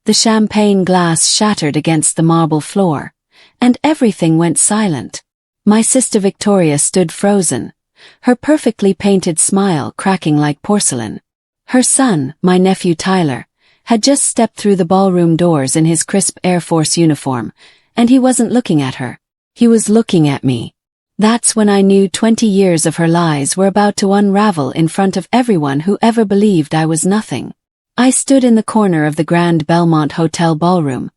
The champagne glass shattered against the marble floor, and everything went silent. My sister Victoria stood frozen, her perfectly painted smile cracking like porcelain. Her son, my nephew Tyler, had just stepped through the ballroom doors in his crisp Air Force uniform, and he wasn't looking at her. He was looking at me. That's when I knew 20 years of her lies were about to unravel in front of everyone who ever believed I was nothing. I stood in the corner of the Grand Belmont Hotel ballroom,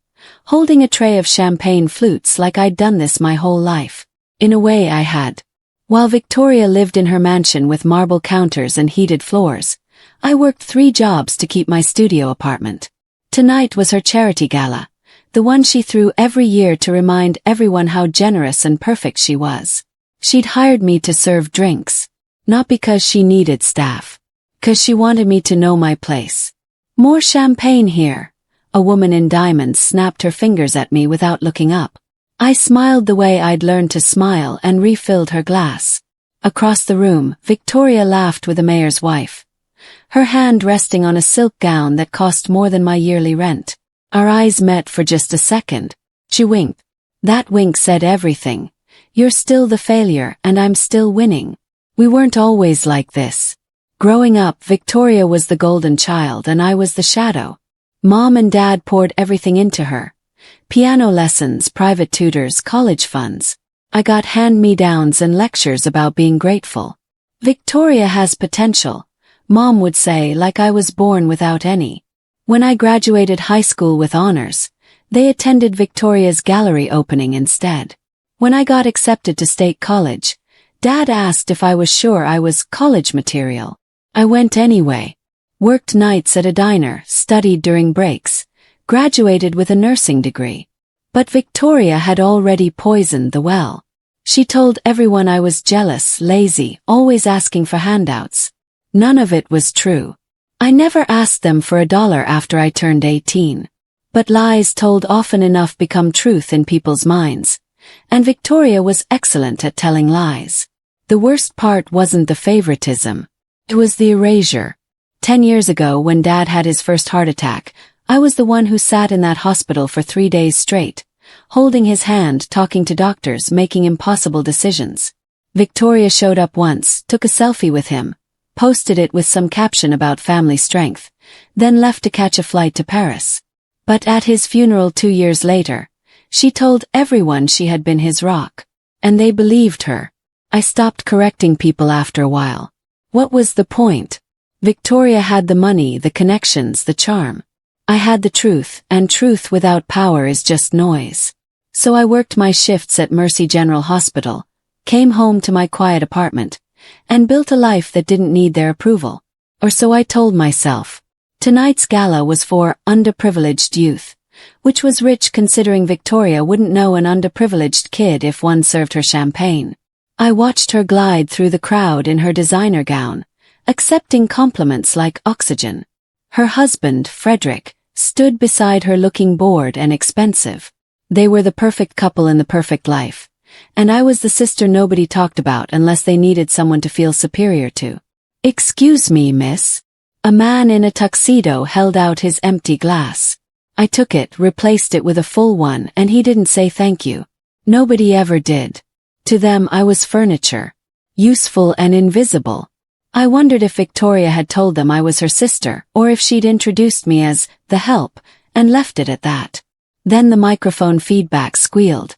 holding a tray of champagne flutes like I'd done this my whole life. In a way I had. While Victoria lived in her mansion with marble counters and heated floors, I worked 3 jobs to keep my studio apartment. Tonight was her charity gala, the one she threw every year to remind everyone how generous and perfect she was. She'd hired me to serve drinks, not because she needed staff, 'cause she wanted me to know my place. More champagne here. A woman in diamonds snapped her fingers at me without looking up. I smiled the way I'd learned to smile and refilled her glass. Across the room, Victoria laughed with the mayor's wife, her hand resting on a silk gown that cost more than my yearly rent. Our eyes met for just a second. She winked. That wink said everything. You're still the failure and I'm still winning. We weren't always like this. Growing up, Victoria was the golden child and I was the shadow. Mom and Dad poured everything into her. Piano lessons, private tutors, college funds. I got hand-me-downs and lectures about being grateful. Victoria has potential, Mom would say, like I was born without any. When I graduated high school with honors, they attended Victoria's gallery opening instead. When I got accepted to State College, Dad asked if I was sure I was college material. I went anyway. Worked nights at a diner, studied during breaks, graduated with a nursing degree. But Victoria had already poisoned the well. She told everyone I was jealous, lazy, always asking for handouts. None of it was true. I never asked them for $1 after I turned 18. But lies told often enough become truth in people's minds, and Victoria was excellent at telling lies. The worst part wasn't the favoritism. It was the erasure. 10 years ago, when Dad had his first heart attack, I was the one who sat in that hospital for 3 days straight, holding his hand, talking to doctors, making impossible decisions. Victoria showed up once, took a selfie with him, posted it with some caption about family strength, then left to catch a flight to Paris. But at his funeral 2 years later, she told everyone she had been his rock. And they believed her. I stopped correcting people after a while. What was the point? Victoria had the money, the connections, the charm. I had the truth, and truth without power is just noise. So I worked my shifts at Mercy General Hospital, came home to my quiet apartment, and built a life that didn't need their approval. Or so I told myself. Tonight's gala was for underprivileged youth, which was rich considering Victoria wouldn't know an underprivileged kid if one served her champagne. I watched her glide through the crowd in her designer gown, accepting compliments like oxygen. Her husband, Frederick, stood beside her looking bored and expensive. They were the perfect couple in the perfect life, and I was the sister nobody talked about unless they needed someone to feel superior to. "Excuse me, miss." A man in a tuxedo held out his empty glass. I took it, replaced it with a full one, and he didn't say thank you. Nobody ever did. To them I was furniture, useful and invisible. I wondered if Victoria had told them I was her sister, or if she'd introduced me as the help, and left it at that. Then the microphone feedback squealed,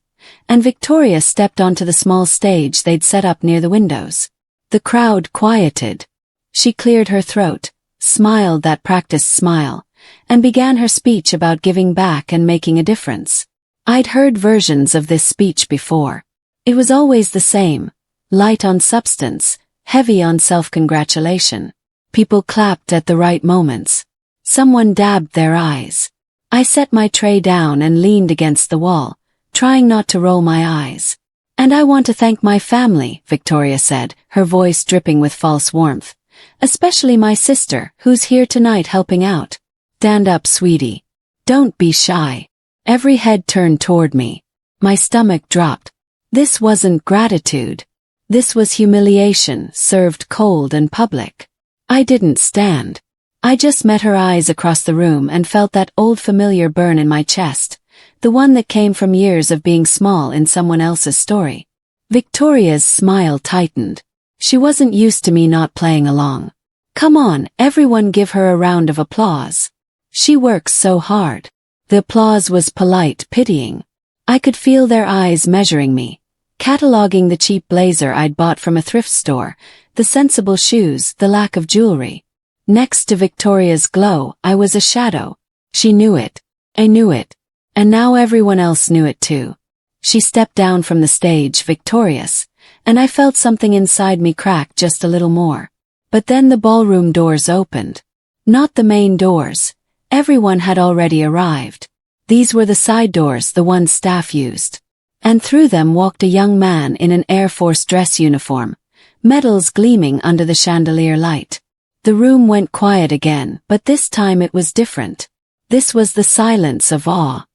and Victoria stepped onto the small stage they'd set up near the windows. The crowd quieted. She cleared her throat, smiled that practiced smile, and began her speech about giving back and making a difference. I'd heard versions of this speech before. It was always the same, light on substance, heavy on self-congratulation. People clapped at the right moments. Someone dabbed their eyes. I set my tray down and leaned against the wall, trying not to roll my eyes. "And I want to thank my family," Victoria said, her voice dripping with false warmth. "Especially my sister, who's here tonight helping out. Stand up, sweetie. Don't be shy." Every head turned toward me. My stomach dropped. This wasn't gratitude. This was humiliation, served cold and public. I didn't stand. I just met her eyes across the room and felt that old familiar burn in my chest, the one that came from years of being small in someone else's story. Victoria's smile tightened. She wasn't used to me not playing along. Come on, everyone give her a round of applause. She works so hard. The applause was polite, pitying. I could feel their eyes measuring me, cataloging the cheap blazer I'd bought from a thrift store, the sensible shoes, the lack of jewelry. Next to Victoria's glow, I was a shadow. She knew it. I knew it. And now everyone else knew it too. She stepped down from the stage victorious, and I felt something inside me crack just a little more. But then the ballroom doors opened. Not the main doors. Everyone had already arrived. These were the side doors, the ones staff used. And through them walked a young man in an Air Force dress uniform, medals gleaming under the chandelier light. The room went quiet again, but this time it was different. This was the silence of awe.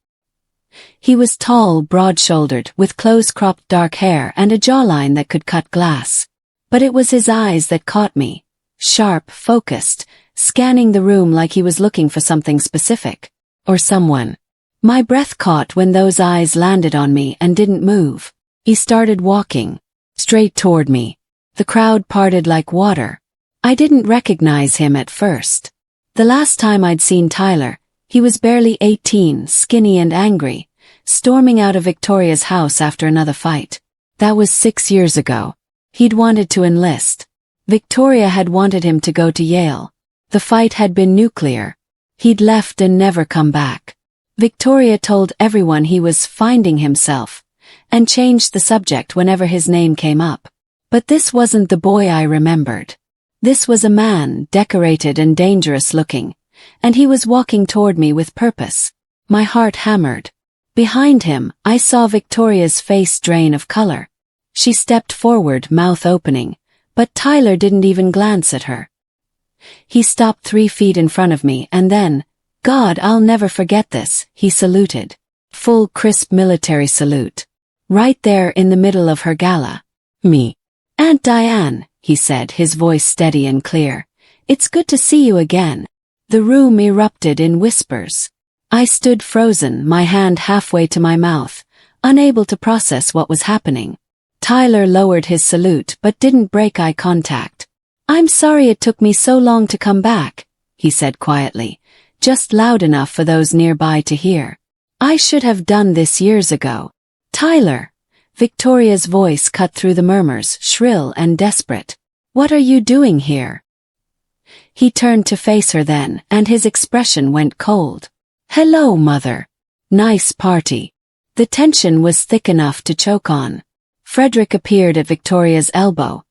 He was tall, broad-shouldered, with close-cropped dark hair and a jawline that could cut glass. But it was his eyes that caught me. Sharp, focused, scanning the room like he was looking for something specific. Or someone. My breath caught when those eyes landed on me and didn't move. He started walking. Straight toward me. The crowd parted like water. I didn't recognize him at first. The last time I'd seen Tyler, he was barely 18, skinny and angry, storming out of Victoria's house after another fight. That was 6 years ago. He'd wanted to enlist. Victoria had wanted him to go to Yale. The fight had been nuclear. He'd left and never come back. Victoria told everyone he was finding himself, and changed the subject whenever his name came up. But this wasn't the boy I remembered. This was a man, decorated and dangerous looking, and he was walking toward me with purpose. My heart hammered. Behind him, I saw Victoria's face drain of color. She stepped forward, mouth opening, but Tyler didn't even glance at her. He stopped 3 feet in front of me and then, God, I'll never forget this, he saluted. Full, crisp military salute. Right there in the middle of her gala. Me. Aunt Diane, he said, his voice steady and clear. It's good to see you again. The room erupted in whispers. I stood frozen, my hand halfway to my mouth, unable to process what was happening. Tyler lowered his salute but didn't break eye contact. I'm sorry it took me so long to come back, he said quietly, just loud enough for those nearby to hear. I should have done this years ago. Tyler. Victoria's voice cut through the murmurs, shrill and desperate. What are you doing here? He turned to face her then, and his expression went cold. Hello, Mother. Nice party. The tension was thick enough to choke on. Frederick appeared at Victoria's elbow,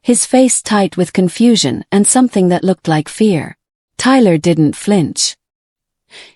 his face tight with confusion and something that looked like fear. Tyler didn't flinch.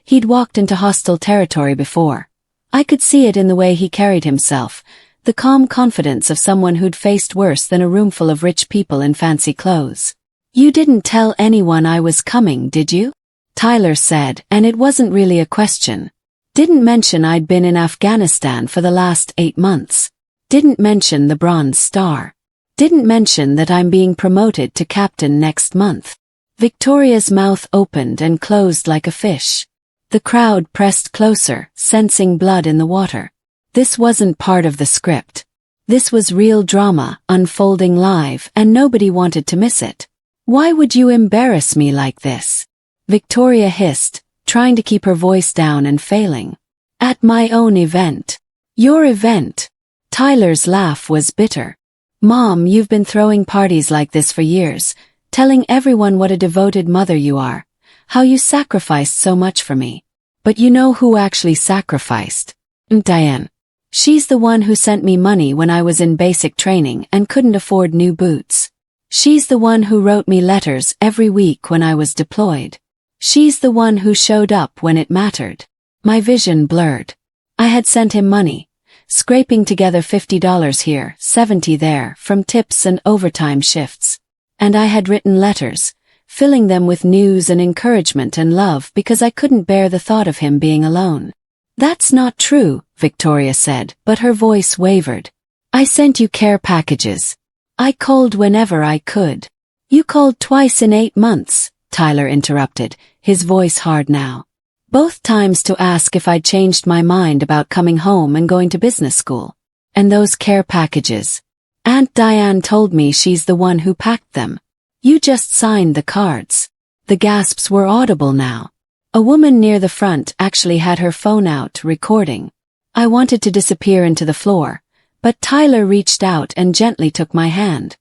He'd walked into hostile territory before. I could see it in the way he carried himself, the calm confidence of someone who'd faced worse than a room full of rich people in fancy clothes. You didn't tell anyone I was coming, did you? Tyler said, and it wasn't really a question. Didn't mention I'd been in Afghanistan for the last 8 months. Didn't mention the Bronze Star. Didn't mention that I'm being promoted to captain next month. Victoria's mouth opened and closed like a fish. The crowd pressed closer, sensing blood in the water. This wasn't part of the script. This was real drama, unfolding live, and nobody wanted to miss it. Why would you embarrass me like this? Victoria hissed, trying to keep her voice down and failing. At my own event. Your event. Tyler's laugh was bitter. Mom, you've been throwing parties like this for years, telling everyone what a devoted mother you are, how you sacrificed so much for me. But you know who actually sacrificed? Diane. She's the one who sent me money when I was in basic training and couldn't afford new boots. She's the one who wrote me letters every week when I was deployed. She's the one who showed up when it mattered. My vision blurred. I had sent him money, scraping together $50 here, $70 there, from tips and overtime shifts. And I had written letters, filling them with news and encouragement and love because I couldn't bear the thought of him being alone. That's not true, Victoria said, but her voice wavered. I sent you care packages. I called whenever I could. You called twice in 8 months, Tyler interrupted, his voice hard now. Both times to ask if I'd changed my mind about coming home and going to business school. And those care packages. Aunt Diane told me she's the one who packed them. You just signed the cards. The gasps were audible now. A woman near the front actually had her phone out, recording. I wanted to disappear into the floor, but Tyler reached out and gently took my hand.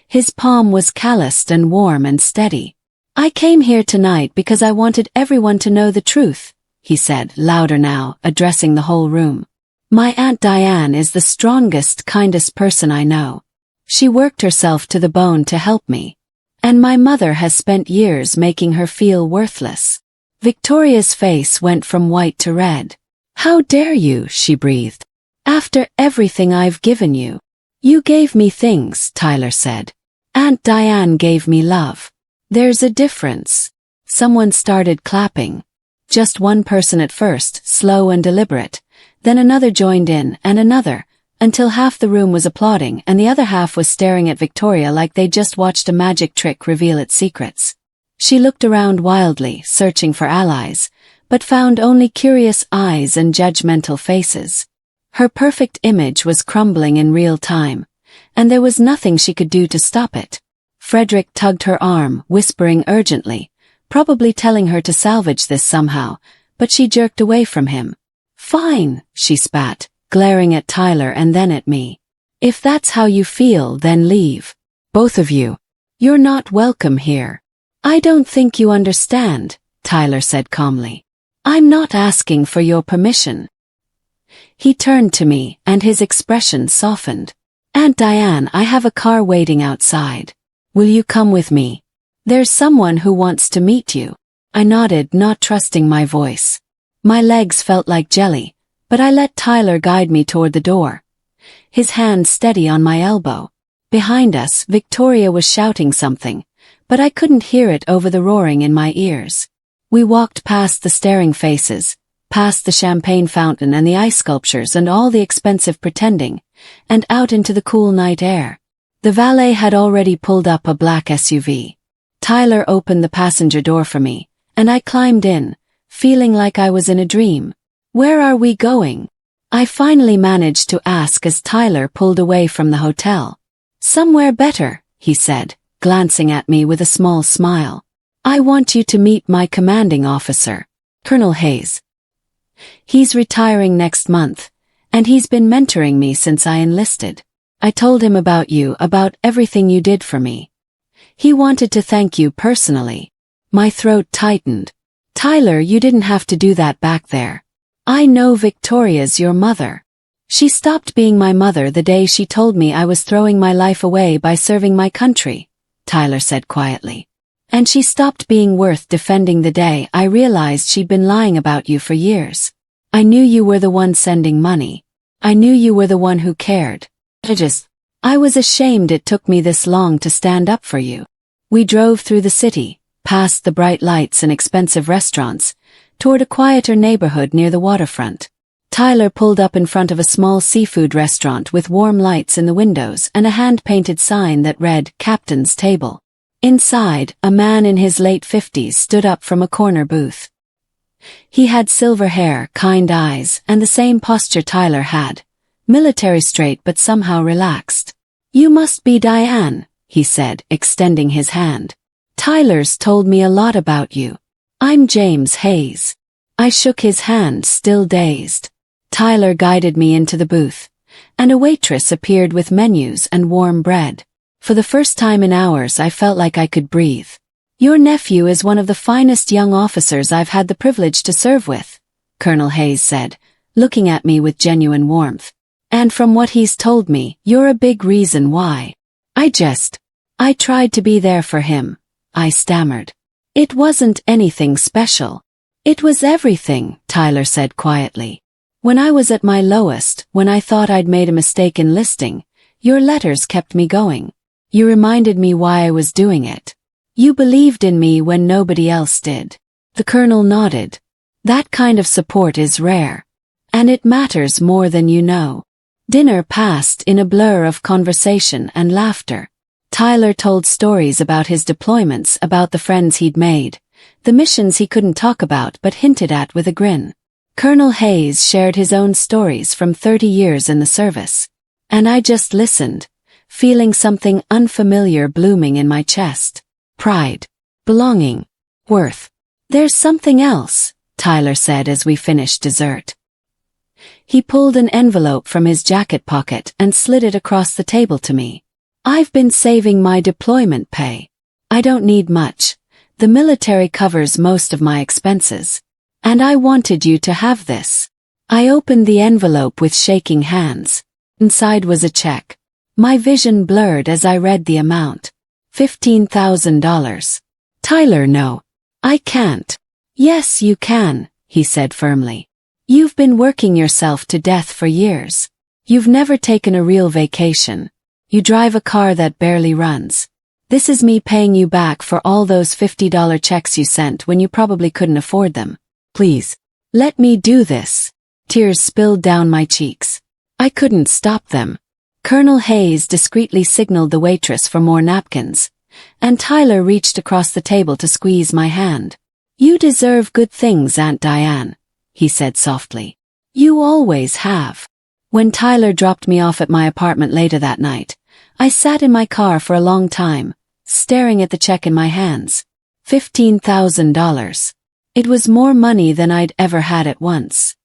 His palm was calloused and warm and steady. I came here tonight because I wanted everyone to know the truth, he said, louder now, addressing the whole room. My Aunt Diane is the strongest, kindest person I know. She worked herself to the bone to help me. And my mother has spent years making her feel worthless. Victoria's face went from white to red. How dare you, she breathed. After everything I've given you. You gave me things, Tyler said. Aunt Diane gave me love. There's a difference. Someone started clapping. Just one person at first, slow and deliberate. Then another joined in, and another, until half the room was applauding and the other half was staring at Victoria like they'd just watched a magic trick reveal its secrets. She looked around wildly, searching for allies, but found only curious eyes and judgmental faces. Her perfect image was crumbling in real time, and there was nothing she could do to stop it. Frederick tugged her arm, whispering urgently, probably telling her to salvage this somehow, but she jerked away from him. Fine, she spat, glaring at Tyler and then at me. If that's how you feel, then leave. Both of you. You're not welcome here. I don't think you understand, Tyler said calmly. I'm not asking for your permission. He turned to me, and his expression softened. Aunt Diane, I have a car waiting outside. Will you come with me? There's someone who wants to meet you. I nodded, not trusting my voice. My legs felt like jelly, but I let Tyler guide me toward the door. His hand steady on my elbow. Behind us, Victoria was shouting something, but I couldn't hear it over the roaring in my ears. We walked past the staring faces, past the champagne fountain and the ice sculptures and all the expensive pretending, and out into the cool night air. The valet had already pulled up a black SUV. Tyler opened the passenger door for me, and I climbed in, feeling like I was in a dream. Where are we going? I finally managed to ask as Tyler pulled away from the hotel. Somewhere better, he said, glancing at me with a small smile. I want you to meet my commanding officer, Colonel Hayes. He's retiring next month, and he's been mentoring me since I enlisted. I told him about you, about everything you did for me. He wanted to thank you personally. My throat tightened. Tyler, you didn't have to do that back there. I know Victoria's your mother. She stopped being my mother the day she told me I was throwing my life away by serving my country, Tyler said quietly. And she stopped being worth defending the day I realized she'd been lying about you for years. I knew you were the one sending money. I knew you were the one who cared. I was ashamed it took me this long to stand up for you. We drove through the city, past the bright lights and expensive restaurants, toward a quieter neighborhood near the waterfront. Tyler pulled up in front of a small seafood restaurant with warm lights in the windows and a hand-painted sign that read, Captain's Table. Inside, a man in his late 50s stood up from a corner booth. He had silver hair, kind eyes, and the same posture Tyler had. Military straight but somehow relaxed. You must be Diane, he said, extending his hand. Tyler's told me a lot about you. I'm James Hayes. I shook his hand, still dazed. Tyler guided me into the booth, and a waitress appeared with menus and warm bread. For the first time in hours I felt like I could breathe. Your nephew is one of the finest young officers I've had the privilege to serve with, Colonel Hayes said, looking at me with genuine warmth. And from what he's told me, you're a big reason why. I tried to be there for him, I stammered. It wasn't anything special. It was everything, Tyler said quietly. When I was at my lowest, when I thought I'd made a mistake enlisting, your letters kept me going. You reminded me why I was doing it. You believed in me when nobody else did. The colonel nodded. That kind of support is rare. And it matters more than you know. Dinner passed in a blur of conversation and laughter. Tyler told stories about his deployments, about the friends he'd made, the missions he couldn't talk about but hinted at with a grin. Colonel Hayes shared his own stories from 30 years in the service. And I just listened, feeling something unfamiliar blooming in my chest. Pride. Belonging. Worth. There's something else, Tyler said as we finished dessert. He pulled an envelope from his jacket pocket and slid it across the table to me. I've been saving my deployment pay. I don't need much. The military covers most of my expenses. And I wanted you to have this. I opened the envelope with shaking hands. Inside was a check. My vision blurred as I read the amount. $15,000. Tyler, no. I can't. Yes, you can, he said firmly. You've been working yourself to death for years. You've never taken a real vacation. You drive a car that barely runs. This is me paying you back for all those $50 checks you sent when you probably couldn't afford them. Please, let me do this. Tears spilled down my cheeks. I couldn't stop them. Colonel Hayes discreetly signaled the waitress for more napkins, and Tyler reached across the table to squeeze my hand. You deserve good things, Aunt Diane, he said softly. You always have. When Tyler dropped me off at my apartment later that night, I sat in my car for a long time, staring at the check in my hands. $15,000. It was more money than I'd ever had at once.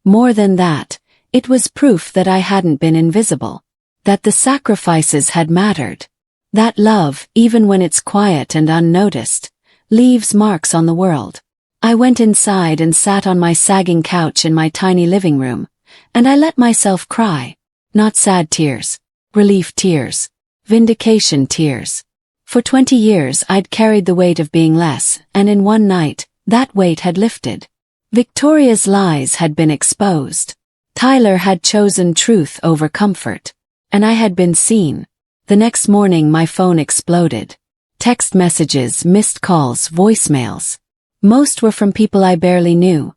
More than that, it was proof that I hadn't been invisible, that the sacrifices had mattered, that love, even when it's quiet and unnoticed, leaves marks on the world. I went inside and sat on my sagging couch in my tiny living room, and I let myself cry. Not sad tears, relief tears, vindication tears. For 20 years I'd carried the weight of being less, and in one night, that weight had lifted. Victoria's lies had been exposed. Tyler had chosen truth over comfort. And I had been seen. The next morning my phone exploded. Text messages, missed calls, voicemails. Most were from people I barely knew.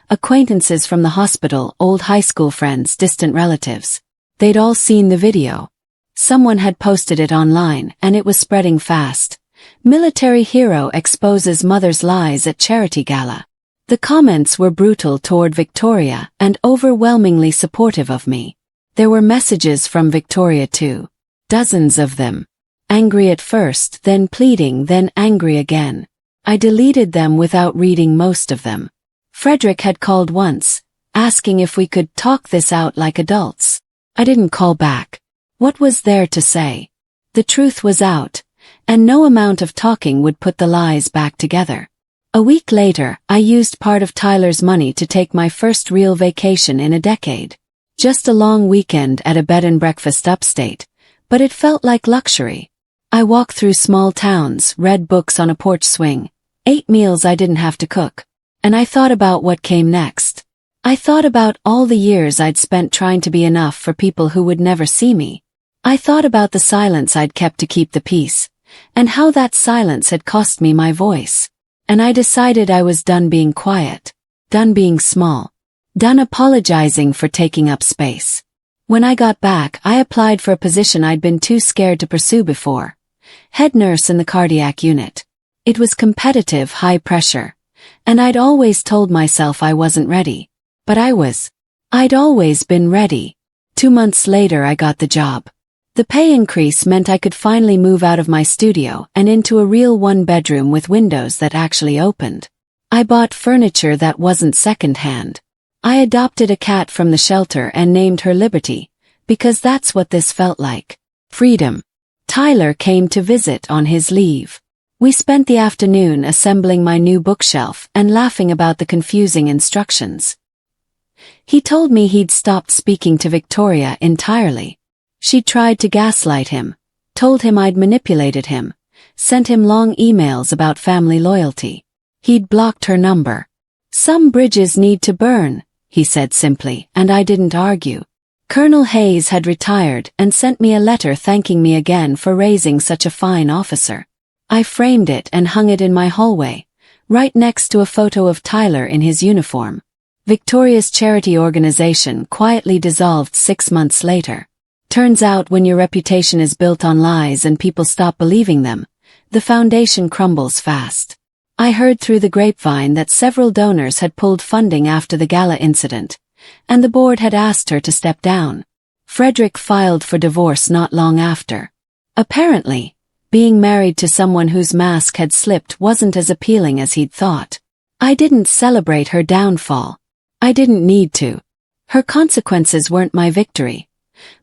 Acquaintances from the hospital, old high school friends, distant relatives. They'd all seen the video. Someone had posted it online, and it was spreading fast. Military hero exposes mother's lies at charity gala. The comments were brutal toward Victoria and overwhelmingly supportive of me. There were messages from Victoria too. Dozens of them. Angry at first, then pleading, then angry again. I deleted them without reading most of them. Frederick had called once, asking if we could talk this out like adults. I didn't call back. What was there to say? The truth was out, and no amount of talking would put the lies back together. A week later, I used part of Tyler's money to take my first real vacation in a decade. Just a long weekend at a bed and breakfast upstate, but it felt like luxury. I walked through small towns, read books on a porch swing, ate meals I didn't have to cook, and I thought about what came next. I thought about all the years I'd spent trying to be enough for people who would never see me. I thought about the silence I'd kept to keep the peace, and how that silence had cost me my voice. And I decided I was done being quiet, done being small, done apologizing for taking up space. When I got back, I applied for a position I'd been too scared to pursue before. Head nurse in the cardiac unit. It was competitive, high pressure, and I'd always told myself I wasn't ready. But I was. I'd always been ready. 2 months later I got the job. The pay increase meant I could finally move out of my studio and into a real one-bedroom with windows that actually opened. I bought furniture that wasn't second-hand. I adopted a cat from the shelter and named her Liberty, because that's what this felt like. Freedom. Tyler came to visit on his leave. We spent the afternoon assembling my new bookshelf and laughing about the confusing instructions. He told me he'd stopped speaking to Victoria entirely. She'd tried to gaslight him, told him I'd manipulated him, sent him long emails about family loyalty. He'd blocked her number. Some bridges need to burn, he said simply, and I didn't argue. Colonel Hayes had retired and sent me a letter thanking me again for raising such a fine officer. I framed it and hung it in my hallway, right next to a photo of Tyler in his uniform. Victoria's charity organization quietly dissolved 6 months later. Turns out when your reputation is built on lies and people stop believing them, the foundation crumbles fast. I heard through the grapevine that several donors had pulled funding after the gala incident, and the board had asked her to step down. Frederick filed for divorce not long after. Apparently, being married to someone whose mask had slipped wasn't as appealing as he'd thought. I didn't celebrate her downfall. I didn't need to. Her consequences weren't my victory.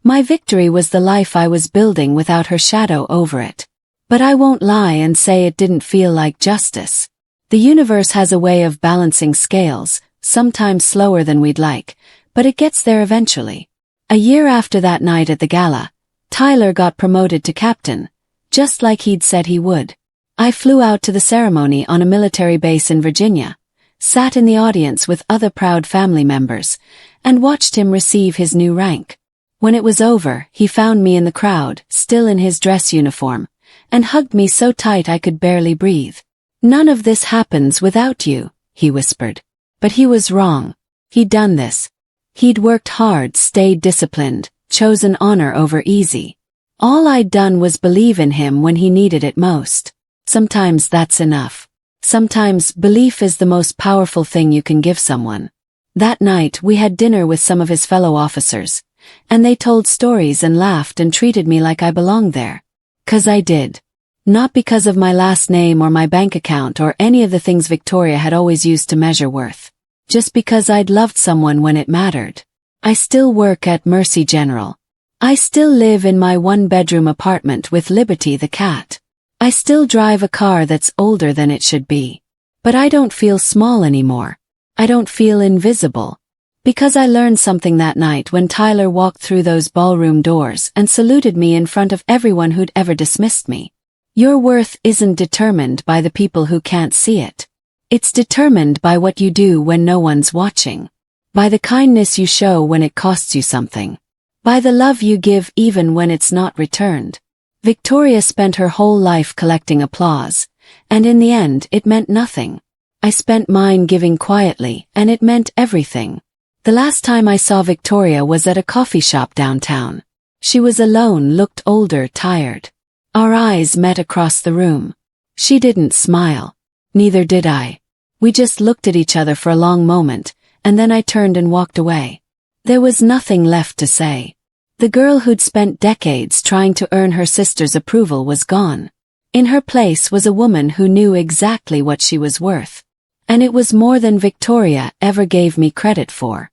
My victory was the life I was building without her shadow over it. But I won't lie and say it didn't feel like justice. The universe has a way of balancing scales, sometimes slower than we'd like, but it gets there eventually. A year after that night at the gala, Tyler got promoted to captain, just like he'd said he would. I flew out to the ceremony on a military base in Virginia, sat in the audience with other proud family members, and watched him receive his new rank. When it was over, he found me in the crowd, still in his dress uniform, and hugged me so tight I could barely breathe. "None of this happens without you," he whispered. But he was wrong. He'd done this. He'd worked hard, stayed disciplined, chosen honor over easy. All I'd done was believe in him when he needed it most. Sometimes that's enough. Sometimes belief is the most powerful thing you can give someone. That night we had dinner with some of his fellow officers, and they told stories and laughed and treated me like I belonged there. 'Cause I did. Not because of my last name or my bank account or any of the things Victoria had always used to measure worth. Just because I'd loved someone when it mattered. I still work at Mercy General. I still live in my one-bedroom apartment with Liberty the cat. I still drive a car that's older than it should be. But I don't feel small anymore. I don't feel invisible. Because I learned something that night when Tyler walked through those ballroom doors and saluted me in front of everyone who'd ever dismissed me. Your worth isn't determined by the people who can't see it. It's determined by what you do when no one's watching. By the kindness you show when it costs you something. By the love you give even when it's not returned. Victoria spent her whole life collecting applause, and in the end it meant nothing. I spent mine giving quietly, and it meant everything. The last time I saw Victoria was at a coffee shop downtown. She was alone, looked older, tired. Our eyes met across the room. She didn't smile. Neither did I. We just looked at each other for a long moment, and then I turned and walked away. There was nothing left to say. The girl who'd spent decades trying to earn her sister's approval was gone. In her place was a woman who knew exactly what she was worth. And it was more than Victoria ever gave me credit for.